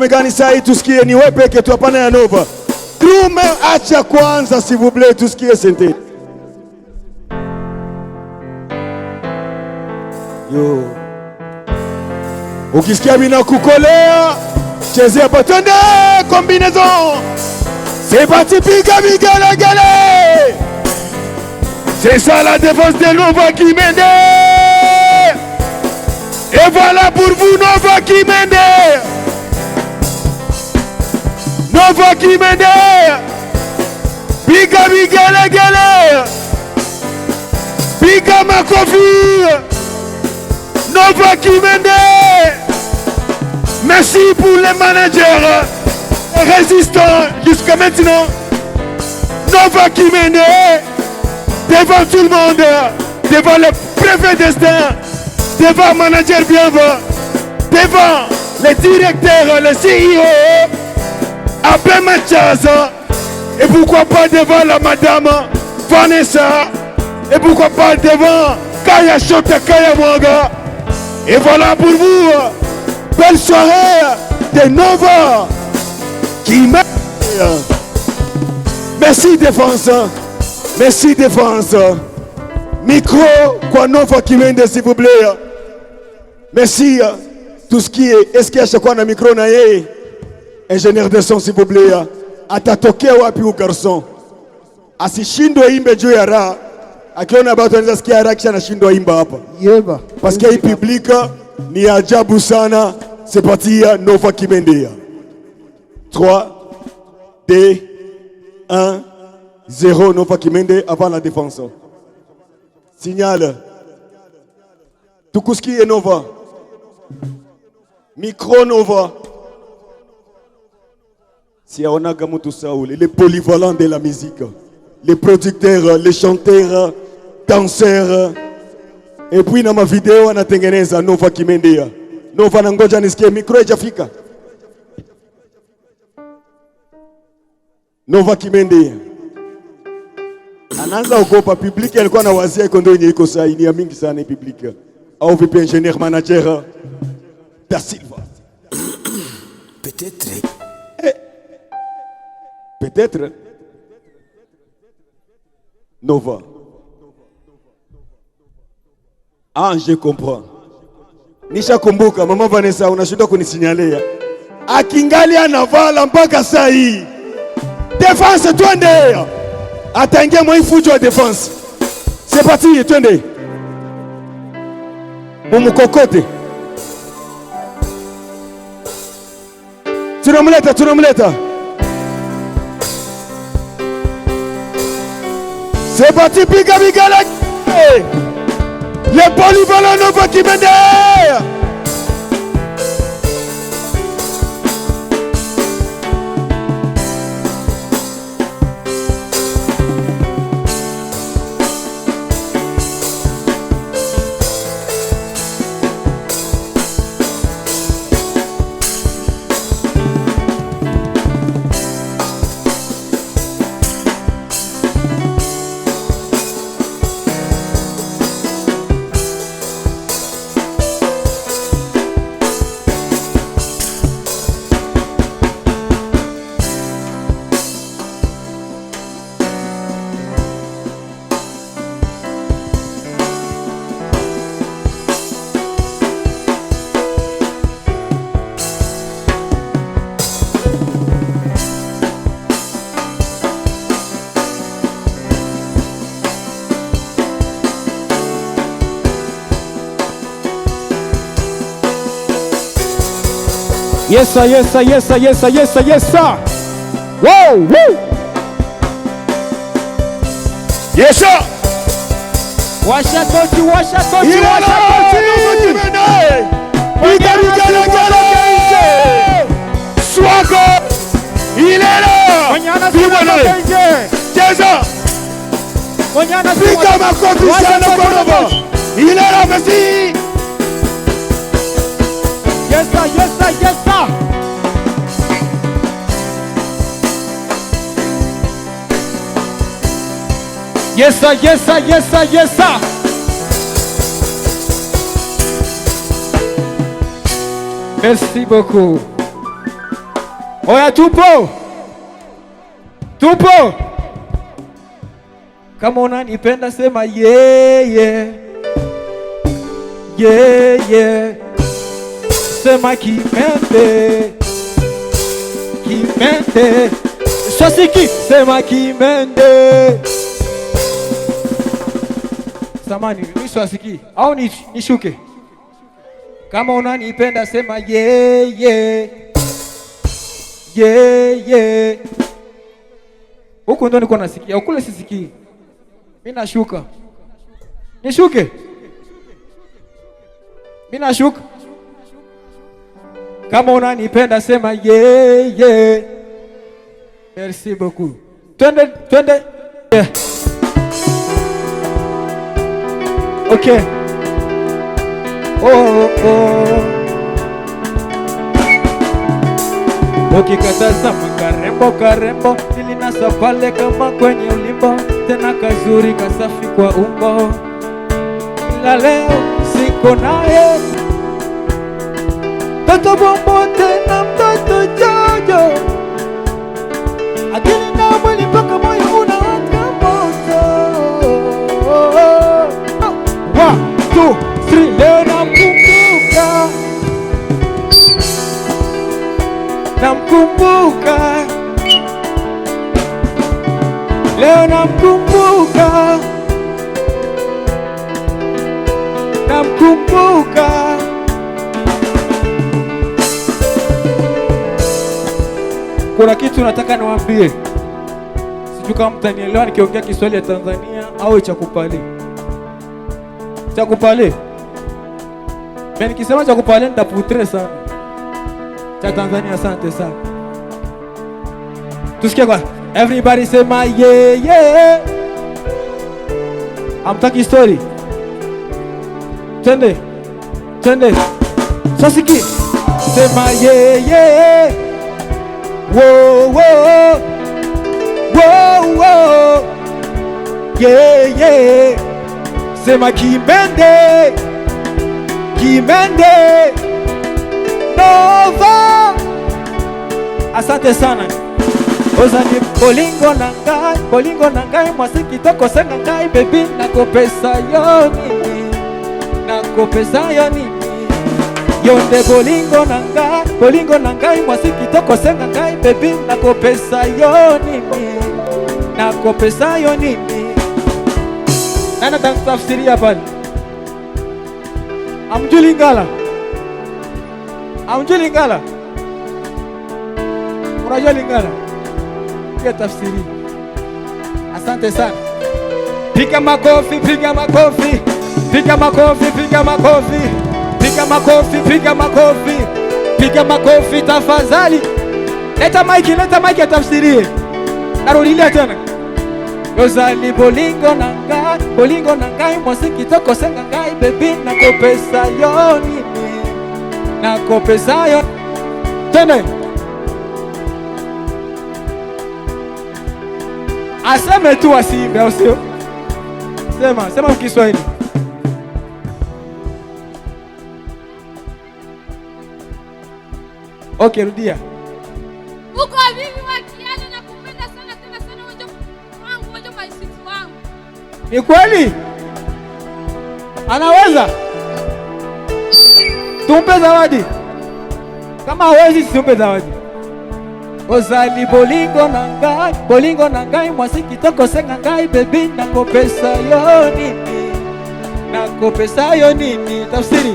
ritme gani sai tusikie ni wewe peke tu hapana ya Nova. Drum acha kwanza s'il vous plaît tusikie sente. Yo. Ukisikia bina kukolea chezea batende combinaison. C'est parti piga bigala gale. C'est ça la défense de Nova qui mène. Et voilà pour vous Nova qui mène. Nova qui mène. Biga bigala gale. Biga ma coiffure. Nova qui mène. Merci pour les managers résistants jusqu'à maintenant. Nova qui mène. Devant tout le monde, devant le préfet d'Estin, devant le manager bienvenu, devant les directeurs, le CEO, Abel Machaza, et pourquoi pas devant la madame Vanessa, et pourquoi pas devant Kaya Shota Kaya Mwanga. Et voilà pour vous, belle soirée de Nova qui mène. Merci défenseur. Merci défense. Micro, quoi Nova qui mène s'il vous plaît. Merci. Tout ce qui est. Est-ce qu'il y a chaque fois un micro na yé? Ingénieur de son s'il vous plaît. Atatoke wapi u garçon. Asishindwe imbe juu ya raha. Akiona watu wanaweza sikia haraka kisha anashindwa imba hapa. Yeba. Parce que hii public ni ajabu sana. C'est parti Nova qui mène. 3 2 1 0, Nova qui mène avant la défense. Signal. Tout ce qui est Nova. Micro Nova. Si on a Gamutu Saoul, les polyvalents de la musique, les producteurs, les chanteurs, danseurs. Et puis dans ma vidéo, on a tengeneza Nova qui mène. Nova nangoja nisikie micro ejafika. Nova qui mène. Anaanza ogopa public alikuwa na wazia iko ndio yenye iko saa ni ya mingi sana public. Au vipi ingénieur manager Da Silva. Peut-être. Peut-être. Nova. Ah, je comprends. Nisha kumbuka mama Vanessa unashinda kunisinyalia. Akingali anavala mpaka saa hii. Défense twende. Ataingia mwa fujo wa défense. C'est parti, twende. Mumukokote. Tunamleta. C'est parti, piga la. Les polyvalents Nova qui mènent. Yes sir, yes sir, yes sir, yes sir, yes sir, yes sir. Whoa, woo. Yes sir. Washa tochi. Swago. Il est là. Il est là, merci. Yes sir, yes sir, yes sir. Yes sir, yes sir, yes sir, yes sir. Merci beaucoup. Oya, tupo tupo. Kama unanipenda sema yeah, yeah. Yeah, yeah. Sema Kimende, Kimende. Swasiki, sema Kimende. Samani, ni swasiki au nishuke? Kama unanipenda sema yeah, yeah. Yeah, yeah. Huku ndo niko nasikia, ukule sisikii. Mimi nashuka. Nishuke? Mimi nashuka. Kama unanipenda sema yeah, yeah. Merci beaucoup. Twende. Yeah. Okay. Oh. Ukikatazama karembo ilinasa pale kama kwenye ulimbo, tena kazuri kasafi kwa umbo, ila leo siko naye. Toto bombo tena mtoto jojo, akili na mwili mpaka moyo unawaka moto. 1, 2, 3, leo namkumbuka, leo namkumbuka. Kuna kitu nataka niwaambie, sijui kama mtanielewa nikiongea Kiswahili ya Tanzania au cha Kupale. Cha Kupale. Mimi nikisema cha Kupale nitaputre sana. Cha Tanzania, asante sana. Tusikie kwa everybody sema yeah, yeah. Amtaki story. Twende. Sasiki. Sema yeah, yeah. Whoa. Yeah, yeah. Sema Kimende. Nova. Asante sana. Ozani bolingo nangai mwasiki toko senga ngai baby, nakopesa yo nini yonde bolingo nangai mwasiki toko senga ngai baby, nakopesa yo nini. Nana tafsiria pale. Amjui Lingala. Unajua Lingala? Kia tafsiri. Asante sana. Piga makofi. Piga makofi tafadhali. Leta mic atafsirie. Narudilia tena. Yozali bolingo nangai mwasiki toko senga ngai baby, nakopesa yo. Tene. Aseme tu asimbe au sio? Sema kwa Kiswahili. Okay, rudia. Uko vipi wakiana na kupenda sana wangu maisiti wangu. Ni kweli? Anaweza? Tumpe zawadi. Kama hawezi tumpe zawadi. Ozali bolingo nangai mwasiki toko senga ngai baby, nakopesa yo nini. Tafsiri.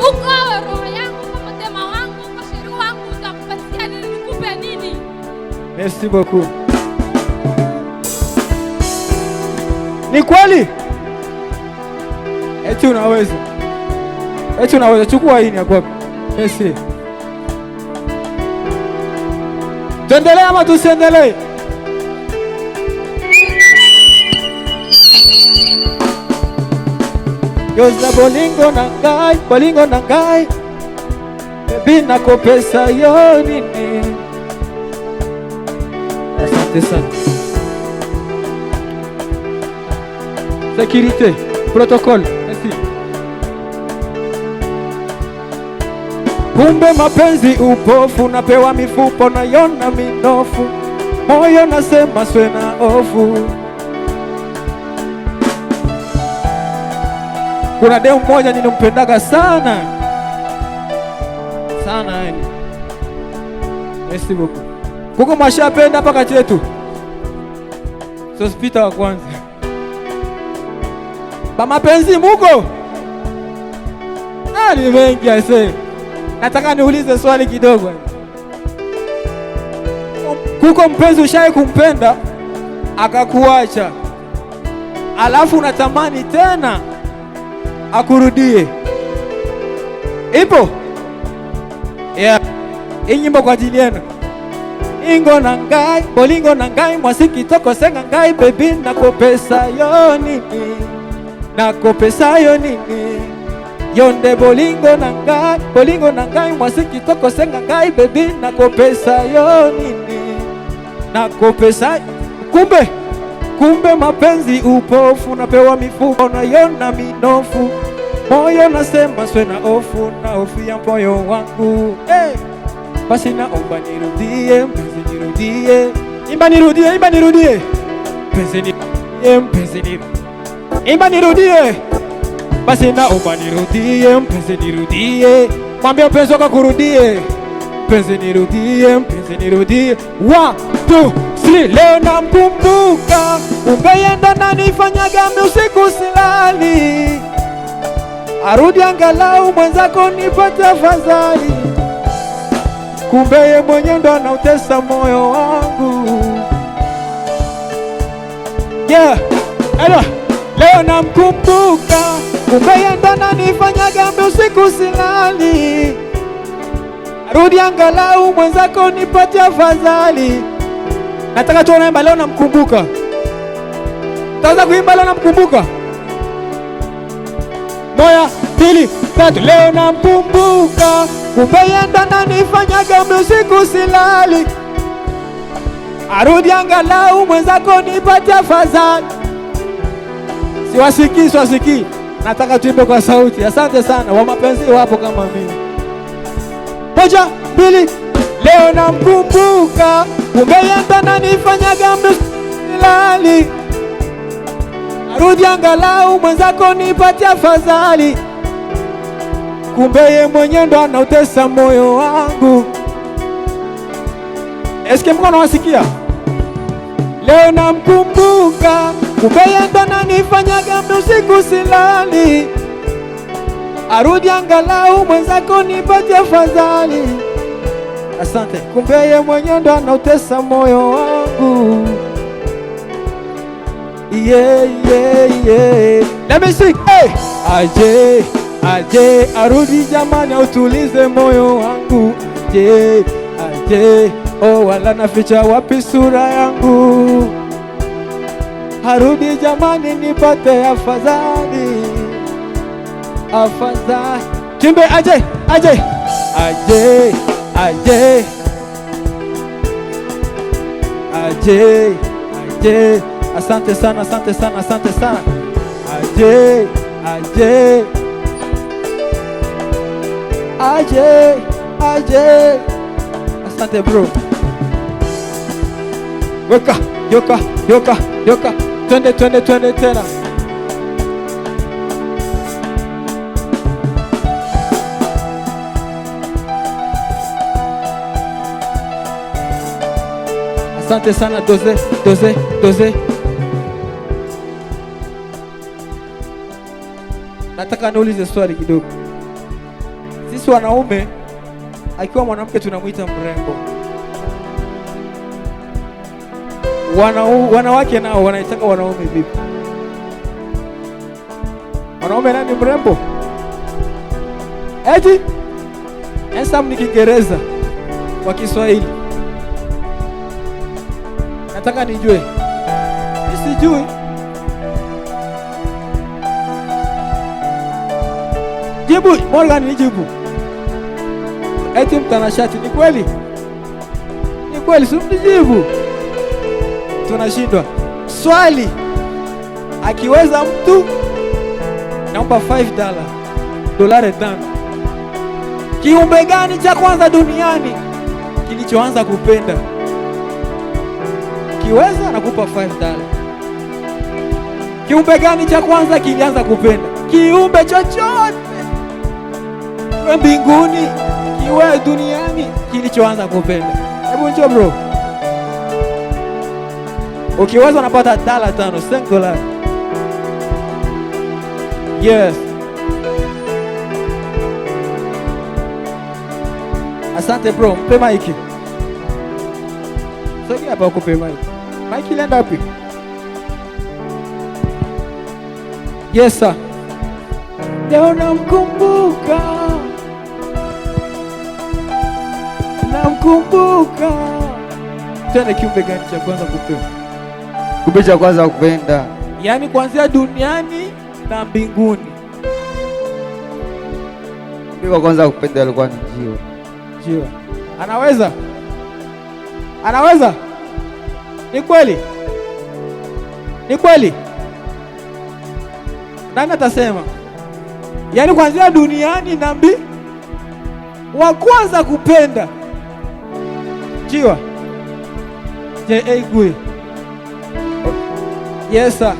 Uko roho yangu kama tema wangu, kwa sheri wangu, utakupatia nini, nikupe nini? Merci beaucoup. Ni kweli? Eti unaweza. Chukua hii ni ya kwako. Merci. Tuendelee ama tusiendelee? Yoza bolingo nangai baby, nakopesa yo nini. Asante sana. Sécurité, protocole. Merci. Kumbe mapenzi upofu, napewa mifupa naiona minofu, moyo nasema swe na ofu. Kuna demu mmoja nilimpendaga sana sana, yani merci beaucoup. Kuko mashapenda hapa kati yetu, Sospita wa kwanza. Ba mapenzi muko ni mengi ase. Nataka niulize swali kidogo. Kuko mpenzi ushaye kumpenda akakuacha, alafu unatamani tena akurudie? Ipo? Yeah. Hii nyimbo kwa ajili yenu. Ingo na ngai, bolingo na ngai, mwasiki toko senga ngai, baby nakopesa yo nini? Nakopesa yo nini? Yonde bolingo na ngai, mwasiki toko senga ngai, baby nakopesa yo nini? Nakopesa. Kumbe mapenzi upofu, napewa mifupa naiona minofu, moyo nasema swe na ofu, na ofu ya moyo wangu. Hey! Basi naomba nirudie, mpenzi nirudie. Imba nirudie, imba nirudie. Mpenzi nirudie, mpenzi nirudie. Imba nirudie. Basi naomba nirudie, mpenzi nirudie. Mwambie mpenzi wako kurudie. Mpenzi nirudie, mpenzi nirudie. 1, 2, 3. Leo namkumbuka, ungeenda na nifanyaga usiku silali. Arudi angalau mwenzako nipate afadhali. Kumbe ye mwenye ndo anautesa moyo wangu. Yeah, ela. Leo namkumbuka, ungeenda na nifanyaga usiku silali. Arudi angalau mwenzako nipate afadhali. Nataka tuone imba leo namkumbuka. Taanza kuimba leo namkumbuka. 1, 2, 3. Leo namkumbuka, kumbeenda na nifanyaga usiku silali. Arudi angalau mwenzako nipate afadhali. Siwasikii. Nataka tuimbe kwa sauti. Asante sana, wa mapenzi wapo kama mimi. 1, 2. Leo namkumbuka, kumbeenda na nifanyaga usiku silali. Arudi angalau mwenzako nipate afadhali. Kumbe ye mwenye ndo anautesa moyo wangu. Eske mko nawasikia? Leo namkumbuka, kumbe ye ndo ananifanyaga usiku silali. Arudi angalau mwenzako nipate afadhali. Asante. Kumbe ye mwenye ndo anautesa moyo wangu. Yeah. Let me sing. Hey! Aje, arudi jamani, utulize moyo wangu. Aje, oh wala naficha wapi sura yangu. Arudi jamani, nipate afadhali. Kimbe aje. Asante sana. Aje. Asante bro. Weka, yoka. Twende tena. Asante sana, doze. Nataka niulize swali kidogo. Sisi wanaume, akiwa mwanamke tunamuita mrembo. Wanawake nao wanaitaka wanaume vipi? Wanaume nani mrembo? Eti? Handsome ni Kiingereza, kwa Kiswahili nataka nijue. Sijui. Jibu, Morgan nijibu. Eti mtanashati, ni kweli? Si mjibu. Tunashindwa. Swali. Akiweza mtu naomba $5. $5. Kiumbe gani cha kwanza duniani kilichoanza kupenda? Kiweza nakupa $5. Kiumbe gani cha kwanza kilianza kupenda? Kiumbe chochote kiwe mbinguni, kiwe duniani, kilichoanza kupenda. Hebu njoo bro. Ukiweza unapata $5, $5. Yes. Asante bro, mpe maiki. Sogea hapa ukupe maiki. Maiki lenda wapi? Yes sir. Leo namkumbuka. Namkumbuka. Tena kiumbe gani cha kwanza kupenda? Kiumbe cha kwanza kupenda. Yaani kuanzia duniani na mbinguni. Kiumbe cha kwanza kupenda alikuwa ni jiwe. Jiwe. Anaweza? Anaweza? Ni kweli? Ni kweli? Nani atasema? Yaani kuanzia duniani na wa kwanza kupenda jiwa. J.A. Gui. Yes sir.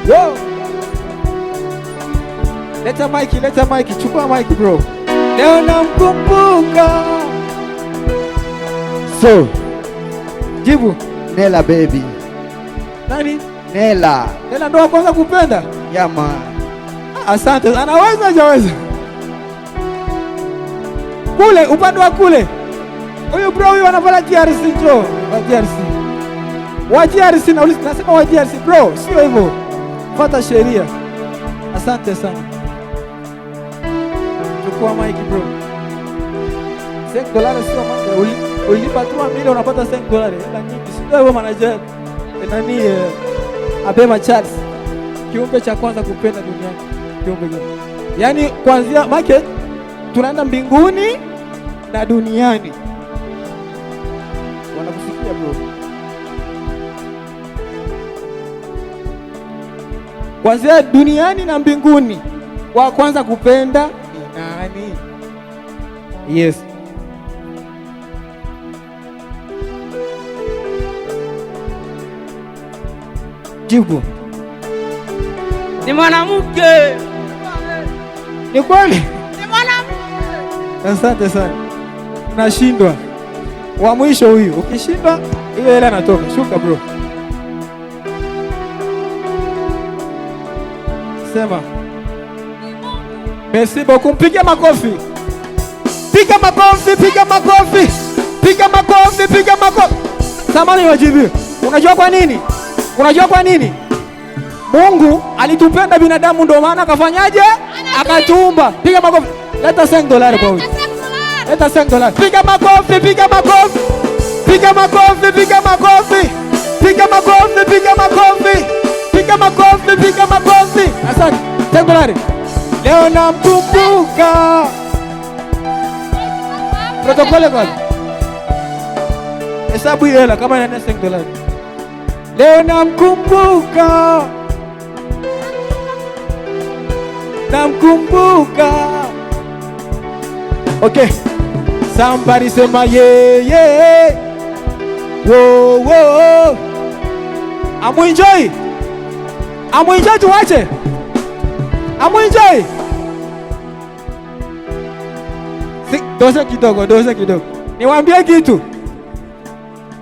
Yo. Leta mic, chukua mic bro. Leo namkumbuka. So, jibu. Nela baby. Nani? Nela. Nela ndo kwanza kupenda? Yeah man. Asante. Anaweza hajaweza? Kule upande wa kule. Huyu bro huyu anavala GRC njoo. Wa GRC. Wa GRC na ulizi nasema wa GRC bro, sio hivyo. Fuata sheria. Asante sana. Chukua mic bro. $5 sio mambo. Ulipa tu milioni unapata $5. Hela nyingi. Sio hivyo manager. Nani Abema Charles. Kiumbe cha kwanza kupenda duniani. Kiumbe gani? Yaani kuanzia market tunaenda mbinguni na duniani. Wanakusikia bro. Kuanzia duniani na mbinguni, wa kwanza kupenda ni nani? Yes. Jibu. Ni mwanamke. Ni kweli? Ni mwanamke. Asante sana. Nashindwa. Wa mwisho huyu. Ukishindwa hiyo hela natoka. Shuka bro. Sema. Merci beaucoup. Piga makofi. Piga makofi, piga makofi. Piga makofi, piga makofi. Samani wajibu. Unajua kwa nini? Unajua kwa nini? Mungu alitupenda binadamu ndio maana akafanyaje? Akatuumba. Piga makofi. Leta $5 kwa huyu. Leta $5. Piga makofi, piga makofi. Piga makofi, piga makofi. Piga makofi, piga makofi. Piga makofi, piga makofi. Asante. $5. Leo namkumbuka. Protokole kwa. Hesabu hiyo hela kama ina $5. Leo namkumbuka. Namkumbuka. Okay. Somebody say my yeah. Whoa. Amuenjoy tuwache. Amuenjoy. Doze kidogo. Niwaambie kitu.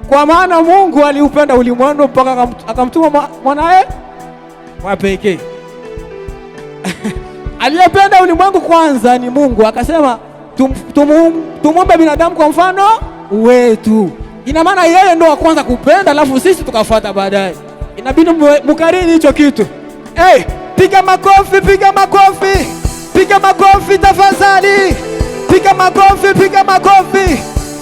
Kwa maana Mungu aliupenda ulimwengu mpaka akamtuma mwanae wa pekee. Aliyependa ulimwengu kwanza ni Mungu, akasema tumuumbe binadamu kwa mfano wetu. Ina maana yeye ndo wa kwanza kupenda, alafu sisi tukafuata baadaye. Inabidi mukarini hicho kitu. Piga makofi, piga makofi. Piga makofi tafadhali. Piga makofi, piga makofi.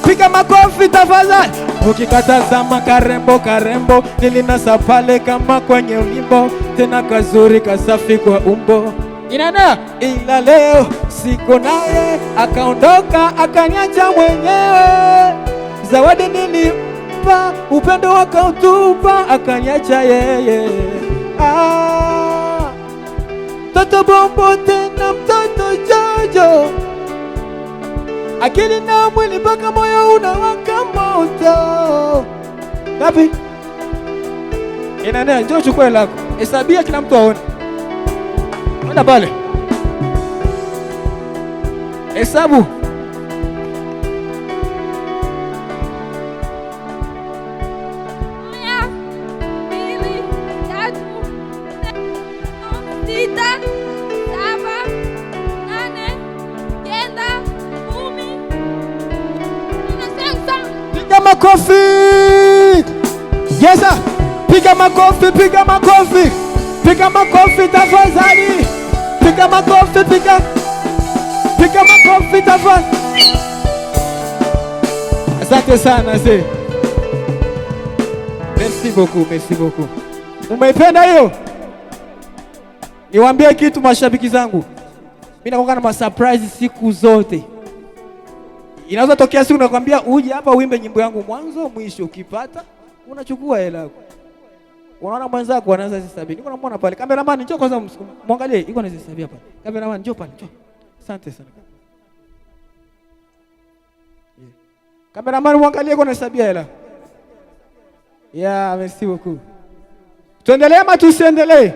Piga makofi tafadhali. Ukikatazama karembo nilinasa pale kama kwenye ulimbo, tena kazuri kasafi kwa umbo. Inana ila leo siko naye, akaondoka akaniacha mwenyewe. Zawadi nilimpa, upendo akautupa, akaniacha yeye. mtoto bombo tena mtoto jojo, akili na mwili mpaka moyo unawaka moto. Ngapi? Inaenea, njoo chukua lako. Hesabia kila mtu aone. Nenda pale. Hesabu. Piga makofi. Yes sir. Piga makofi, piga makofi. Piga makofi tafadhali. Piga makofi, piga makofi tafadhali. Asante sana mzee. Merci beaucoup, merci beaucoup. Umeipenda hiyo? Niwaambie kitu mashabiki zangu. Mimi nakuwa na surprise siku zote. Inaweza tokea siku nakwambia uje hapa uimbe nyimbo yangu mwanzo mwisho, ukipata unachukua hela yako. Unaona mwenzako anaanza hesabia. Niko namuona pale. Cameraman njoo kwanza muangalie, iko anahesabia pale. Cameraman njoo pale, njoo. Asante sana. Cameraman muangalie iko anahesabia hela. Merci beaucoup. Tuendelee ama tusiendelee?